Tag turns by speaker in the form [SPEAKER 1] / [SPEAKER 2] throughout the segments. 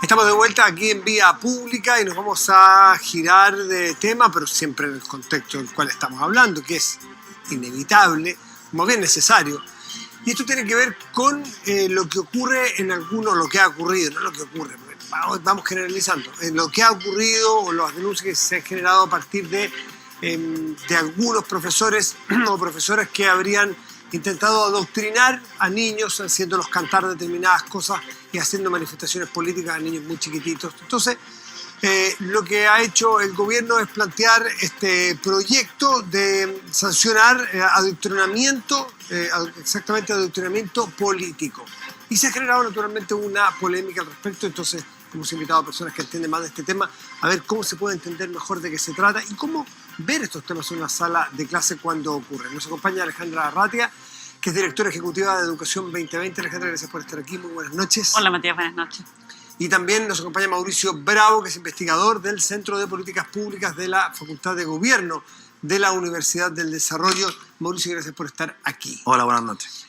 [SPEAKER 1] Estamos de vuelta aquí en Vía Pública y nos vamos a girar de tema, pero siempre en el contexto del cual estamos hablando, que es inevitable, como bien necesario. Y esto tiene que ver con lo que ocurre en algunos, lo que ha ocurrido, no lo que ocurre, vamos generalizando, lo que ha ocurrido o las denuncias que se han generado a partir de algunos profesores o profesoras que habrían intentado adoctrinar a niños haciéndolos cantar determinadas cosas y haciendo manifestaciones políticas a niños muy chiquititos. Entonces, lo que ha hecho el gobierno es plantear este proyecto de sancionar adoctrinamiento, exactamente adoctrinamiento político. Y se ha generado naturalmente una polémica al respecto, entonces hemos invitado a personas que entienden más de este tema a ver cómo se puede entender mejor de qué se trata y cómo ver estos temas en una sala de clase cuando ocurren. Nos acompaña Alejandra Arratia, que es directora ejecutiva de Educación 2020. Alejandra, gracias por estar aquí. Muy buenas noches.
[SPEAKER 2] Hola, Matías, buenas noches.
[SPEAKER 1] Y también nos acompaña Mauricio Bravo, que es investigador del Centro de Políticas Públicas de la Facultad de Gobierno de la Universidad del Desarrollo. Mauricio, gracias por estar aquí.
[SPEAKER 3] Hola, buenas noches.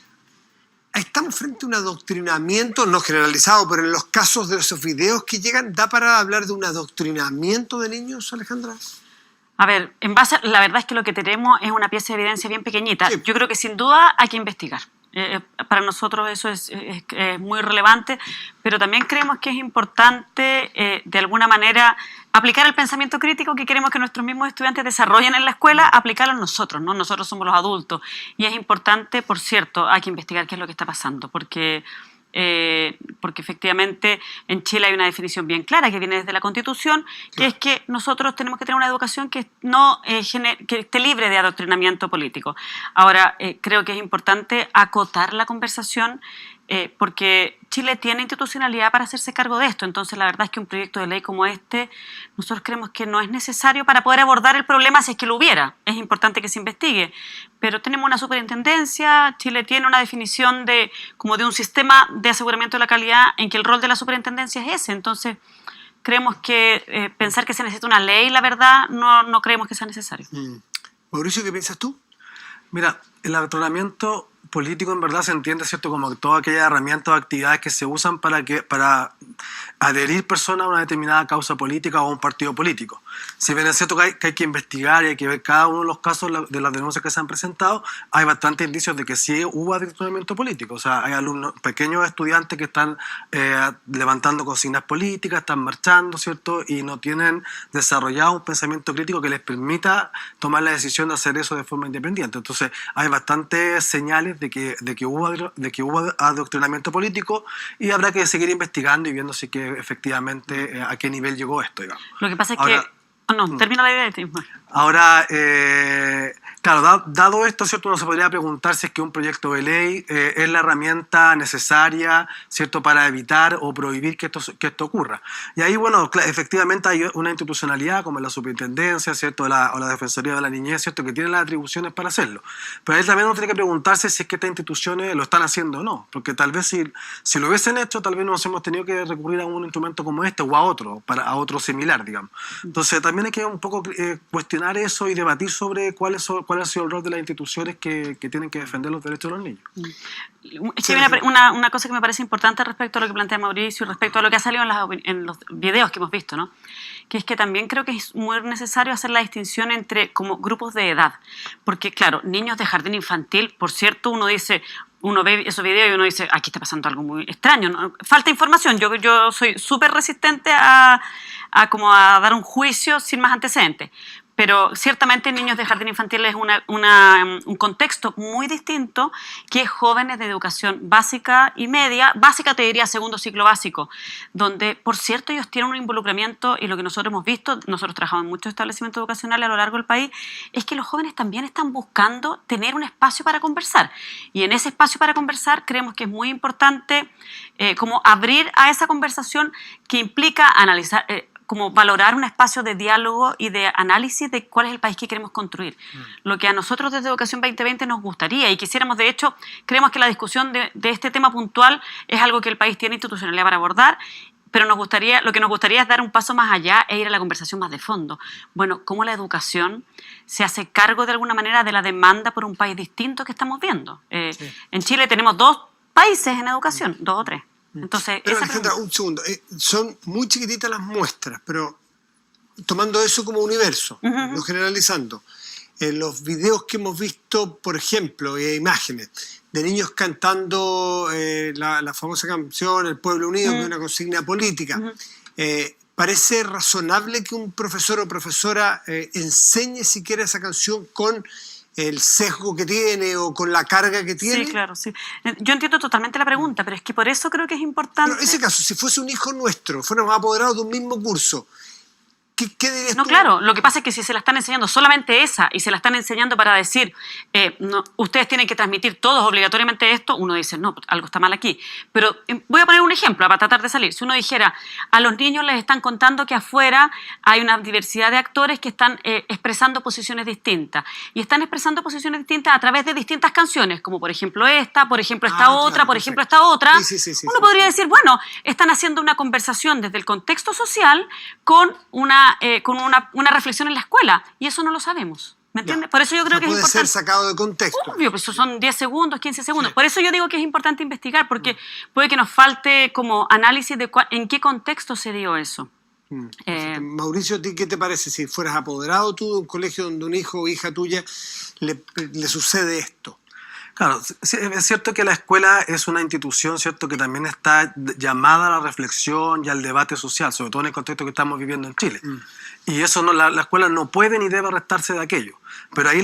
[SPEAKER 1] Estamos frente a un adoctrinamiento, no generalizado, pero en los casos de esos videos que llegan, ¿da para hablar de un adoctrinamiento de niños, Alejandra?
[SPEAKER 2] A ver, la verdad es que lo que tenemos es una pieza de evidencia bien pequeñita. Sí. Yo creo que sin duda hay que investigar. Para nosotros eso es muy relevante, pero también creemos que es importante, de alguna manera, aplicar el pensamiento crítico que queremos que nuestros mismos estudiantes desarrollen en la escuela, aplicarlo a nosotros, ¿no? Nosotros somos los adultos. Y es importante, por cierto, hay que investigar qué es lo que está pasando, porque efectivamente en Chile hay una definición bien clara que viene desde la Constitución, que es que nosotros tenemos que tener una educación que que esté libre de adoctrinamiento político. Ahora, creo que es importante acotar la conversación porque Chile tiene institucionalidad para hacerse cargo de esto. Entonces, la verdad es que un proyecto de ley como este, nosotros creemos que no es necesario para poder abordar el problema si es que lo hubiera. Es importante que se investigue. Pero tenemos una superintendencia, Chile tiene una definición como de un sistema de aseguramiento de la calidad en que el rol de la superintendencia es ese. Entonces, creemos que pensar que se necesita una ley, la verdad, no creemos que sea necesario.
[SPEAKER 1] Mauricio, ¿qué piensas tú?
[SPEAKER 3] Mira, el adoctrinamiento político en verdad se entiende, ¿cierto?, como todas aquellas herramientas o actividades que se usan para adherir personas a una determinada causa política o a un partido político. Si bien es cierto que hay que investigar y hay que ver cada uno de los casos de las denuncias que se han presentado, hay bastantes indicios de que sí hubo adoctrinamiento político. O sea, hay alumnos, pequeños estudiantes que están levantando consignas políticas, están marchando, ¿cierto?, y no tienen desarrollado un pensamiento crítico que les permita tomar la decisión de hacer eso de forma independiente. Entonces, hay bastantes señales de que hubo adoctrinamiento político y habrá que seguir investigando y viendo si que efectivamente a qué nivel llegó esto, digamos.
[SPEAKER 2] Lo que pasa es que... termina la idea de ti.
[SPEAKER 3] Ahora, claro, dado esto, ¿cierto?, uno se podría preguntar si es que un proyecto de ley es la herramienta necesaria, ¿cierto?, para evitar o prohibir que esto ocurra. Y ahí, bueno, efectivamente hay una institucionalidad como la superintendencia, ¿cierto?, o la Defensoría de la Niñez, ¿cierto?, que tiene las atribuciones para hacerlo. Pero ahí también uno tiene que preguntarse si es que estas instituciones lo están haciendo o no, porque tal vez si lo hubiesen hecho, tal vez nos hemos tenido que recurrir a un instrumento como este o a otro similar, digamos. Entonces también hay que un poco cuestionar eso y debatir sobre cuál ha sido el rol de las instituciones que tienen que defender los derechos de los niños.
[SPEAKER 2] Es que hay una cosa que me parece importante respecto a lo que plantea Mauricio y respecto a lo que ha salido en los videos que hemos visto, ¿no? Que es que también creo que es muy necesario hacer la distinción entre como grupos de edad, porque claro, niños de jardín infantil, por cierto, uno ve esos videos y uno dice, aquí está pasando algo muy extraño, ¿no? Falta información. Yo soy súper resistente a dar un juicio sin más antecedentes. Pero ciertamente niños de jardín infantil es un contexto muy distinto que jóvenes de educación básica y media, básica te diría segundo ciclo básico, donde, por cierto, ellos tienen un involucramiento y lo que nosotros hemos visto, nosotros trabajamos en muchos establecimientos educacionales a lo largo del país, es que los jóvenes también están buscando tener un espacio para conversar. Y en ese espacio para conversar creemos que es muy importante como abrir a esa conversación que implica analizar... como valorar un espacio de diálogo y de análisis de cuál es el país que queremos construir. Lo que a nosotros desde Educación 2020 nos gustaría y quisiéramos, de hecho, creemos que la discusión de este tema puntual es algo que el país tiene institucionalidad para abordar, pero lo que nos gustaría es dar un paso más allá e ir a la conversación más de fondo. Bueno, ¿cómo la educación se hace cargo de alguna manera de la demanda por un país distinto que estamos viendo? Sí. En Chile tenemos 2 países en educación, 2 o 3. Entonces,
[SPEAKER 1] pero Alejandra, un segundo. Son muy chiquititas las muestras, pero tomando eso como universo, no generalizando. Los videos que hemos visto, por ejemplo, imágenes de niños cantando la famosa canción El Pueblo Unido, que es una consigna política, ¿parece razonable que un profesor o profesora enseñe siquiera esa canción con el sesgo que tiene o con la carga que tiene?
[SPEAKER 2] Sí, claro, sí. Yo entiendo totalmente la pregunta, pero es que por eso creo que es importante...
[SPEAKER 1] Pero en ese caso, si fuese un hijo nuestro, fuéramos apoderados de un mismo curso, ¿qué dirías
[SPEAKER 2] No,
[SPEAKER 1] tú?
[SPEAKER 2] claro, lo que pasa es que si se la están enseñando solamente esa y se la están enseñando para decir, no, ustedes tienen que transmitir todos obligatoriamente esto, uno dice, no, algo está mal aquí. Pero voy a poner un ejemplo para tratar de salir. Si uno dijera, a los niños les están contando que afuera hay una diversidad de actores que están expresando posiciones distintas. Y están expresando posiciones distintas a través de distintas canciones, como por ejemplo esta, por ejemplo esta otra,
[SPEAKER 1] claro,
[SPEAKER 2] por
[SPEAKER 1] perfecto.
[SPEAKER 2] ejemplo esta otra.
[SPEAKER 1] Sí,
[SPEAKER 2] Uno podría decir, bueno, están haciendo una conversación desde el contexto social con una reflexión en la escuela, y eso no lo sabemos. ¿Me entiendes?
[SPEAKER 1] Ya.
[SPEAKER 2] Por eso yo creo que es
[SPEAKER 1] puede
[SPEAKER 2] importante.
[SPEAKER 1] ser sacado de contexto.
[SPEAKER 2] Obvio, pues eso son 10 segundos, 15 segundos.
[SPEAKER 1] Sí.
[SPEAKER 2] Por eso yo digo que es importante investigar, porque puede que nos falte como análisis de en qué contexto se dio eso.
[SPEAKER 1] Mauricio, ¿a ti qué te parece si fueras apoderado tú de un colegio donde un hijo o hija tuya le sucede esto?
[SPEAKER 3] Claro, sí, es cierto que la escuela es una institución, cierto, que también está llamada a la reflexión y al debate social, sobre todo en el contexto que estamos viviendo en Chile. Y eso no, la escuela no puede ni debe restarse de aquello. Pero ahí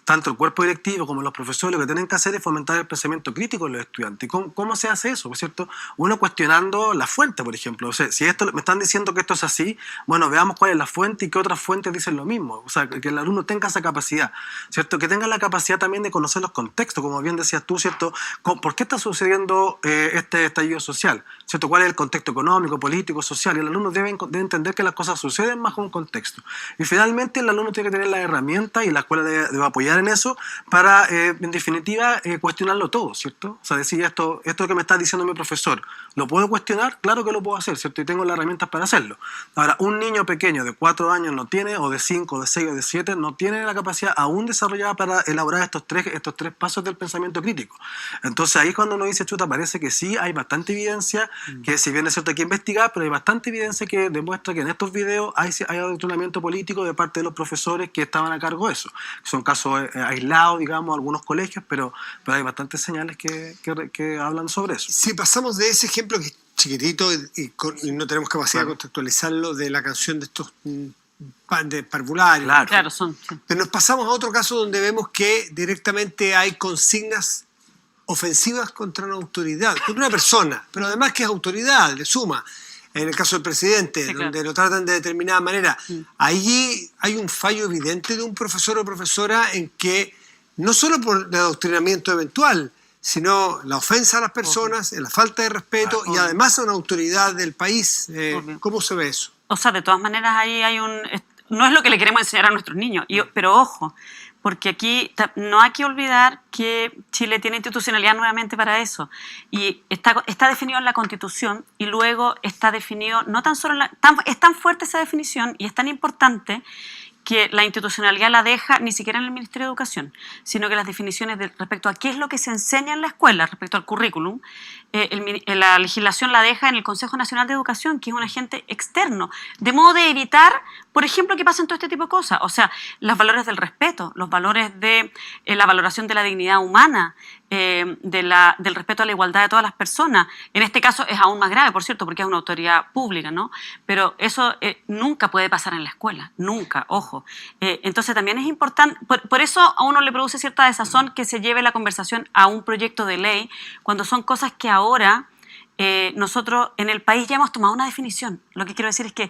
[SPEAKER 3] tanto el cuerpo directivo como los profesores lo que tienen que hacer es fomentar el pensamiento crítico de los estudiantes. ¿Cómo se hace eso? ¿Cierto? Uno cuestionando la fuente, por ejemplo. O sea, si esto me están diciendo que esto es así, bueno, veamos cuál es la fuente y qué otras fuentes dicen lo mismo. O sea, que el alumno tenga esa capacidad, ¿cierto? Que tenga la capacidad también de conocer los contextos, como bien decías tú, ¿cierto? ¿Por qué está sucediendo este estallido social? ¿Cierto? ¿Cuál es el contexto económico, político, social? Y el alumno debe entender que las cosas suceden bajo un contexto. Y finalmente el alumno tiene que tener las herramientas y la escuela debe apoyar en eso para, en definitiva, cuestionarlo todo, ¿cierto? O sea, decir esto que me está diciendo mi profesor, ¿lo puedo cuestionar? Claro que lo puedo hacer, ¿cierto? Y tengo las herramientas para hacerlo. Ahora, un niño pequeño de 4 años no tiene, o de 5, de 6 o de 7, no tiene la capacidad aún desarrollada para elaborar estos tres pasos del pensamiento crítico. Entonces ahí cuando uno dice, chuta, parece que sí, hay bastante evidencia, que si bien es cierto hay que investigar, pero hay bastante evidencia que demuestra que en estos videos hay adoctrinamiento político de parte de los profesores que estaban a cargo de eso. Son casos aislados, digamos, algunos colegios, pero hay bastantes señales que hablan sobre eso.
[SPEAKER 1] Si pasamos de ese ejemplo que es chiquitito y no tenemos capacidad de contextualizarlo, de la canción de estos de parvularios.
[SPEAKER 2] Claro, son. Sí.
[SPEAKER 1] Pero nos pasamos a otro caso donde vemos que directamente hay consignas ofensivas contra una autoridad, contra una persona, pero además que es autoridad, le suma. En el caso del presidente,
[SPEAKER 2] sí,
[SPEAKER 1] donde
[SPEAKER 2] claro.
[SPEAKER 1] lo tratan de determinada manera. Allí hay un fallo evidente de un profesor o profesora en que, no solo por el adoctrinamiento eventual, sino la ofensa a las personas, la falta de respeto y además a una autoridad del país. ¿Cómo se ve eso?
[SPEAKER 2] O sea, de todas maneras ahí hay no es lo que le queremos enseñar a nuestros niños, pero ojo, porque aquí no hay que olvidar que Chile tiene institucionalidad nuevamente para eso, y está definido en la Constitución, y luego está definido, no tan solo es tan fuerte esa definición y es tan importante que la institucionalidad la deja ni siquiera en el Ministerio de Educación, sino que las definiciones respecto a qué es lo que se enseña en la escuela, respecto al currículum, la legislación la deja en el Consejo Nacional de Educación, que es un agente externo, de modo de evitar, por ejemplo, que pasen todo este tipo de cosas. O sea, los valores del respeto, los valores de la valoración de la dignidad humana, del respeto a la igualdad de todas las personas. En este caso es aún más grave, por cierto, porque es una autoridad pública, ¿no? Pero eso nunca puede pasar en la escuela, nunca, ojo. Entonces también es importante, por eso a uno le produce cierta desazón que se lleve la conversación a un proyecto de ley, cuando son cosas que ahora nosotros en el país ya hemos tomado una definición. Lo que quiero decir es que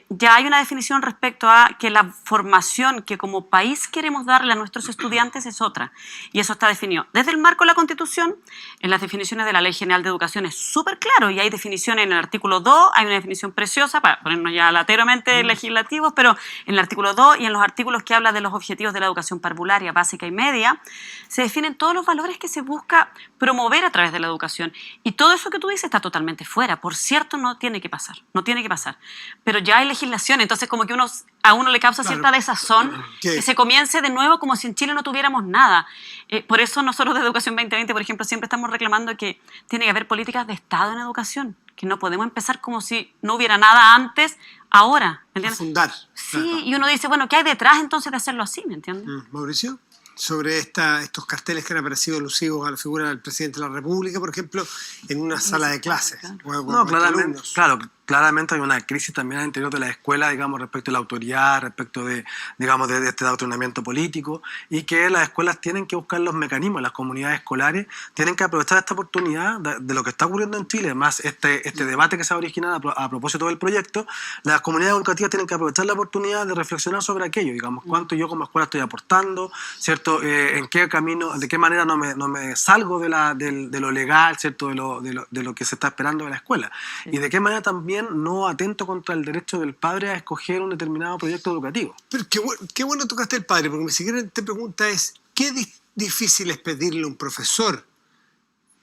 [SPEAKER 2] ya hay una definición respecto a que la formación que como país queremos darle a nuestros estudiantes es otra. Y eso está definido desde el marco de la Constitución, en las definiciones de la Ley General de Educación es súper claro, y hay definiciones en el artículo 2, hay una definición preciosa, para ponernos ya lateralmente legislativos, pero en el artículo 2 y en los artículos que habla de los objetivos de la educación parvularia, básica y media, se definen todos los valores que se busca promover a través de la educación. Y todo eso que tú dices está totalmente fuera. Por cierto, no tiene que pasar, pero ya hay legislación, entonces como que a uno le causa cierta desazón que se comience de nuevo como si en Chile no tuviéramos nada. Por eso nosotros de Educación 2020, por ejemplo, siempre estamos reclamando que tiene que haber políticas de Estado en educación, que no podemos empezar como si no hubiera nada antes, ahora, ¿me entiendes?
[SPEAKER 1] Fundar.
[SPEAKER 2] Sí, y uno dice, bueno, ¿qué hay detrás entonces de hacerlo así, ¿me entiendes?
[SPEAKER 1] Mauricio, sobre estos carteles que han aparecido alusivos a la figura del presidente de la República, por ejemplo, en una sala de clases.
[SPEAKER 3] No, claramente hay una crisis también al interior de la escuela, digamos, respecto a la autoridad, respecto de, digamos, de este adoctrinamiento político, y que las escuelas tienen que buscar los mecanismos, las comunidades escolares tienen que aprovechar esta oportunidad de lo que está ocurriendo en Chile, más este debate que se ha originado a propósito del proyecto. Las comunidades educativas tienen que aprovechar la oportunidad de reflexionar sobre aquello, digamos, cuánto yo como escuela estoy aportando, ¿cierto? En qué camino, de qué manera no me salgo de lo legal, ¿cierto? De lo que se está esperando de la escuela, y de qué manera también no atento contra el derecho del padre a escoger un determinado proyecto educativo.
[SPEAKER 1] Pero qué bueno tocaste el padre, porque mi siguiente pregunta es, ¿qué difícil es pedirle a un profesor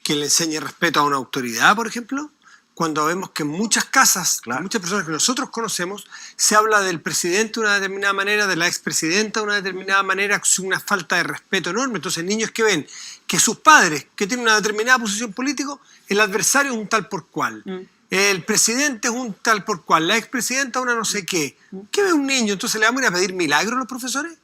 [SPEAKER 1] que le enseñe respeto a una autoridad, por ejemplo? Cuando vemos que en muchas casas, muchas personas que nosotros conocemos, se habla del presidente de una determinada manera, de la expresidenta de una determinada manera, con una falta de respeto enorme. Entonces, niños que ven que sus padres, que tienen una determinada posición política, el adversario es un tal por cual. El presidente es un tal por cual, la expresidenta una no sé qué. ¿Qué ve un niño? Entonces, ¿le vamos a ir a pedir milagros a los profesores?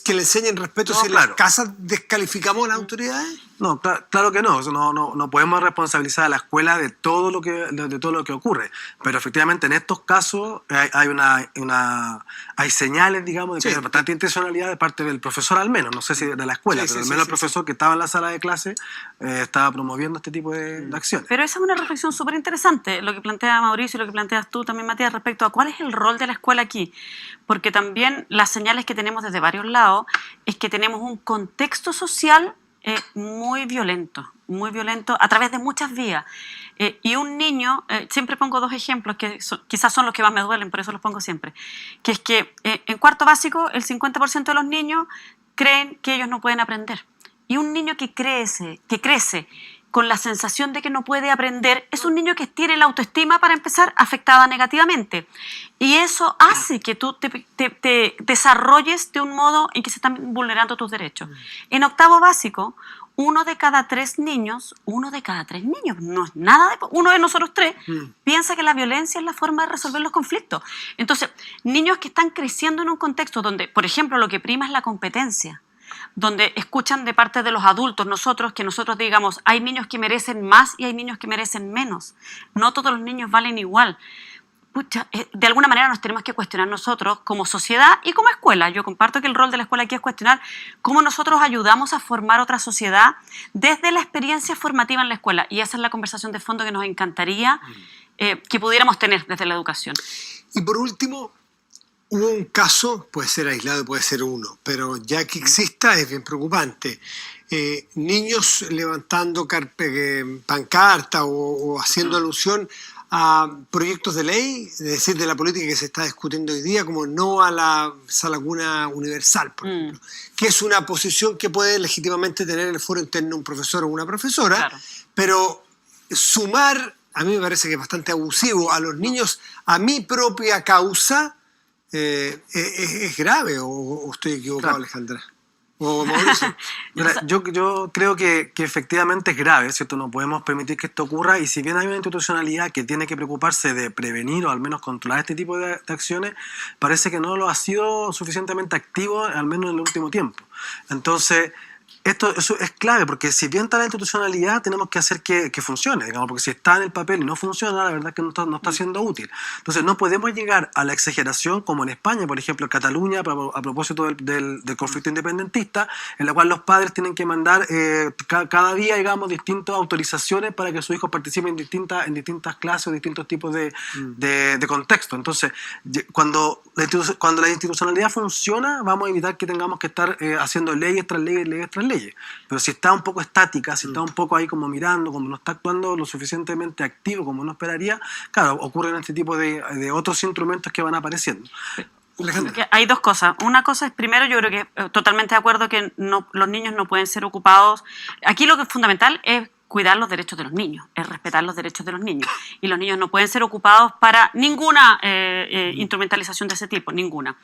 [SPEAKER 1] Que le enseñen respeto si en las casas descalificamos a las autoridades.
[SPEAKER 3] No, claro que no. No podemos responsabilizar a la escuela de todo lo que ocurre. Pero efectivamente en estos casos hay señales, digamos, de que hay bastante intencionalidad de parte del profesor, al menos, no sé si de la escuela, pero al menos el profesor que estaba en la sala de clase estaba promoviendo este tipo de acciones.
[SPEAKER 2] Pero esa es una reflexión súper interesante, lo que plantea Mauricio y lo que planteas tú también, Matías, respecto a cuál es el rol de la escuela aquí. Porque también las señales que tenemos desde varios lados es que tenemos un contexto social muy violento a través de muchas vías. Y un niño, siempre pongo dos ejemplos que quizás son los que más me duelen, por eso los pongo siempre, que es que en cuarto básico el 50% de los niños creen que ellos no pueden aprender. Y un niño que crece con la sensación de que no puede aprender, es un niño que tiene la autoestima, para empezar, afectada negativamente. Y eso hace que tú te desarrolles de un modo en que se están vulnerando tus derechos. En octavo básico, uno de cada tres niños, no es nada, uno de nosotros tres, piensa que la violencia es la forma de resolver los conflictos. Entonces, niños que están creciendo en un contexto donde, por ejemplo, lo que prima es la competencia, donde escuchan de parte de los adultos, que nosotros digamos, hay niños que merecen más y hay niños que merecen menos. No todos los niños valen igual. Pucha, de alguna manera nos tenemos que cuestionar nosotros como sociedad y como escuela. Yo comparto que el rol de la escuela aquí es cuestionar cómo nosotros ayudamos a formar otra sociedad desde la experiencia formativa en la escuela. Y esa es la conversación de fondo que nos encantaría que pudiéramos tener desde la educación.
[SPEAKER 1] Y por último, hubo un caso, puede ser aislado y puede ser uno, pero ya que exista es bien preocupante. Niños levantando pancarta o haciendo alusión a proyectos de ley, es decir, de la política que se está discutiendo hoy día, como no a la sala cuna universal, por ejemplo, que es una posición que puede legítimamente tener en el foro interno un profesor o una profesora, pero sumar, a mí me parece que es bastante abusivo, a los niños a mi propia causa, es grave, o estoy equivocado, Alejandra.
[SPEAKER 3] Mira, yo creo que efectivamente es grave, ¿cierto? No podemos permitir que esto ocurra, y si bien hay una institucionalidad que tiene que preocuparse de prevenir o al menos controlar este tipo de acciones, parece que no lo ha sido suficientemente activo, al menos en el último tiempo. Entonces, eso es clave, porque si bien está la institucionalidad, tenemos que hacer que funcione, digamos, porque si está en el papel y no funciona, la verdad es que no está siendo útil. Entonces no podemos llegar a la exageración como en España, por ejemplo, en Cataluña, a propósito del conflicto independentista, en la cual los padres tienen que mandar cada día, digamos, distintas autorizaciones para que sus hijos participen en distintas clases o distintos tipos de contexto. Entonces, cuando la institucionalidad funciona, vamos a evitar que tengamos que estar haciendo leyes tras leyes tras leyes. Pero si está un poco estática, si está un poco ahí como mirando, como no está actuando lo suficientemente activo como uno esperaría, claro, ocurren este tipo de otros instrumentos que van apareciendo.
[SPEAKER 2] Hay dos cosas. Una cosa es, primero, yo creo que totalmente de acuerdo que los niños no pueden ser ocupados. Aquí lo que es fundamental es cuidar los derechos de los niños, es respetar los derechos de los niños. Y los niños no pueden ser ocupados para ninguna instrumentalización de ese tipo, ninguna.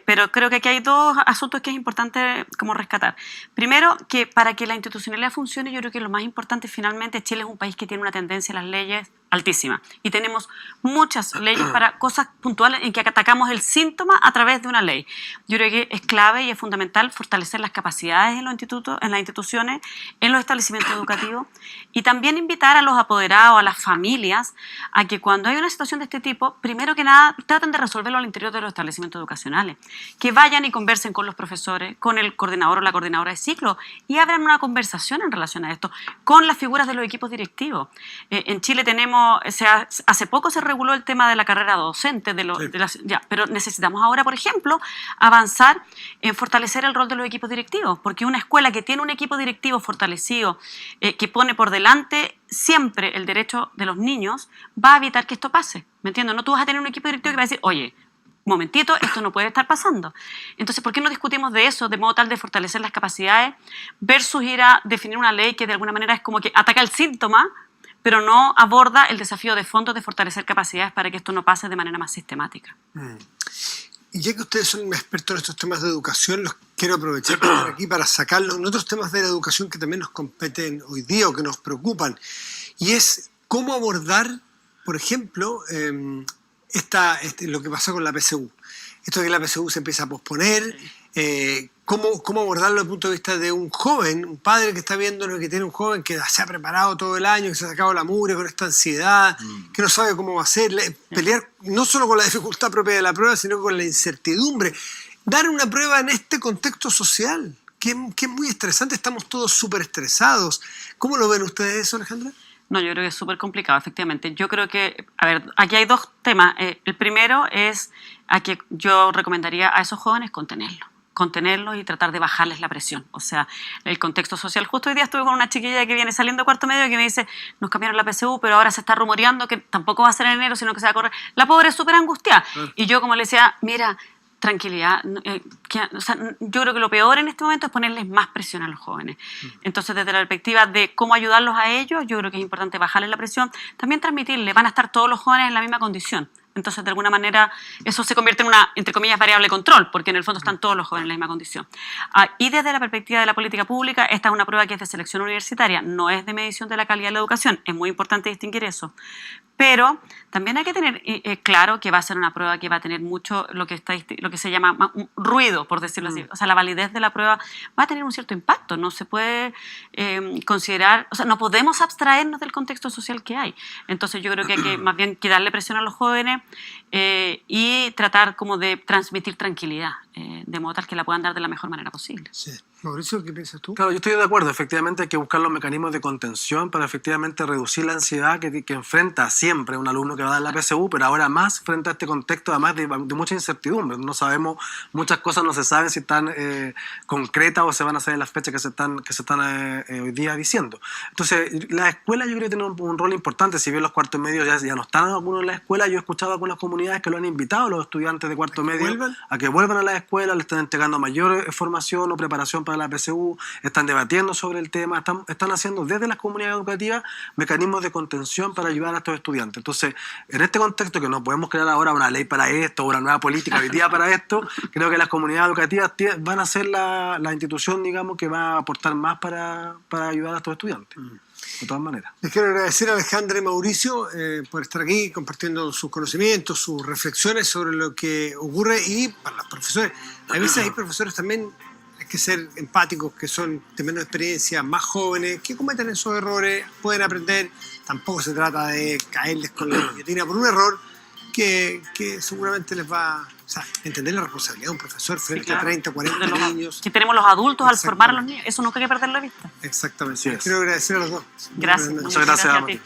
[SPEAKER 2] Pero creo que aquí hay dos asuntos que es importante como rescatar. Primero, que para que la institucionalidad funcione, yo creo que lo más importante finalmente, Chile es un país que tiene una tendencia a las leyes altísima. Y tenemos muchas leyes para cosas puntuales en que atacamos el síntoma a través de una ley. Yo creo que es clave y es fundamental fortalecer las capacidades en los institutos, en las instituciones, en los establecimientos educativos y también invitar a los apoderados, a las familias, a que cuando hay una situación de este tipo, primero que nada, traten de resolverlo al interior de los establecimientos educacionales. Que vayan y conversen con los profesores, con el coordinador o la coordinadora de ciclo y abran una conversación en relación a esto, con las figuras de los equipos directivos. En Chile tenemos hace poco se reguló el tema de la carrera docente, pero necesitamos ahora, por ejemplo, avanzar en fortalecer el rol de los equipos directivos, porque una escuela que tiene un equipo directivo fortalecido, que pone por delante siempre el derecho de los niños, va a evitar que esto pase. ¿Me entiendes? No tú vas a tener un equipo directivo que va a decir, oye, momentito, esto no puede estar pasando. Entonces, ¿por qué no discutimos de eso de modo tal de fortalecer las capacidades versus ir a definir una ley que de alguna manera es como que ataca el síntoma, pero no aborda el desafío de fondo de fortalecer capacidades para que esto no pase de manera más sistemática?
[SPEAKER 1] Y ya que ustedes son expertos en estos temas de educación, los quiero aprovechar que están aquí para sacarlos en otros temas de la educación que también nos competen hoy día o que nos preocupan. Y es cómo abordar, por ejemplo, lo que pasó con la PSU. Esto de que la PSU se empieza a posponer, cómo abordarlo desde el punto de vista de un joven, un padre que está viendo que tiene un joven que se ha preparado todo el año, que se ha sacado la mugre con esta ansiedad, que no sabe cómo va a hacer, pelear no solo con la dificultad propia de la prueba, sino con la incertidumbre. Dar una prueba en este contexto social, que es muy estresante, estamos todos súper estresados. ¿Cómo lo ven ustedes eso, Alejandra?
[SPEAKER 2] No, yo creo que es súper complicado, efectivamente. Yo creo que, a ver, aquí hay dos temas. El primero es a que yo recomendaría a esos jóvenes contenerlos y tratar de bajarles la presión. O sea, el contexto social. Justo hoy día estuve con una chiquilla que viene saliendo de cuarto medio y que me dice, nos cambiaron la PSU, pero ahora se está rumoreando que tampoco va a ser en enero, sino que se va a correr. La pobre es súper angustiada. Y yo como le decía, mira, tranquilidad. O sea, yo creo que lo peor en este momento es ponerles más presión a los jóvenes. Entonces, desde la perspectiva de cómo ayudarlos a ellos, yo creo que es importante bajarles la presión. También transmitirles, van a estar todos los jóvenes en la misma condición. Entonces, de alguna manera, eso se convierte en una, entre comillas, variable control, porque en el fondo están todos los jóvenes en la misma condición. Y desde la perspectiva de la política pública, esta es una prueba que es de selección universitaria, no es de medición de la calidad de la educación. Es muy importante distinguir eso. Pero también hay que tener claro que va a ser una prueba que va a tener mucho lo que se llama ruido, por decirlo así. O sea, la validez de la prueba va a tener un cierto impacto. No se puede considerar, o sea, no podemos abstraernos del contexto social que hay. Entonces yo creo que hay que más bien que darle presión a los jóvenes y tratar como de transmitir tranquilidad, de modo tal que la puedan dar de la mejor manera posible.
[SPEAKER 1] Sí. Mauricio, ¿qué piensas tú?
[SPEAKER 3] Claro, yo estoy de acuerdo. Efectivamente hay que buscar los mecanismos de contención para efectivamente reducir la ansiedad que enfrenta siempre un alumno que va a dar la PSU, pero ahora más frente a este contexto, además de mucha incertidumbre. No sabemos, muchas cosas no se saben si están concretas o se van a hacer en las fechas que se están hoy día diciendo. Entonces, la escuela yo creo que tiene un rol importante. Si bien los cuartos medios ya no están algunos en la escuela, yo he escuchado a algunas comunidades que lo han invitado a los estudiantes de cuarto medio a que vuelvan a la escuela, le están entregando mayor formación o preparación para la PSU, están debatiendo sobre el tema, están haciendo desde las comunidades educativas mecanismos de contención para ayudar a estos estudiantes. Entonces, en este contexto que no podemos crear ahora una ley para esto, una nueva política hoy día para esto, creo que las comunidades educativas van a ser la institución, digamos, que va a aportar más para ayudar a estos estudiantes. De todas maneras.
[SPEAKER 1] Les quiero agradecer a Alejandra y Mauricio por estar aquí compartiendo sus conocimientos, sus reflexiones sobre lo que ocurre y para los profesores. A veces hay profesores también, hay que ser empáticos, que son de menos experiencia, más jóvenes, que cometen esos errores, pueden aprender. Tampoco se trata de caerles con la guillotina por un error que seguramente les va... O sea, entender la responsabilidad de un profesor frente a 30, 40 niños.
[SPEAKER 2] Que tenemos los adultos al formar a los niños, eso nunca hay que perderlo de vista.
[SPEAKER 1] Exactamente. Quiero agradecer a los dos.
[SPEAKER 2] Gracias.
[SPEAKER 3] Muchas gracias a ti.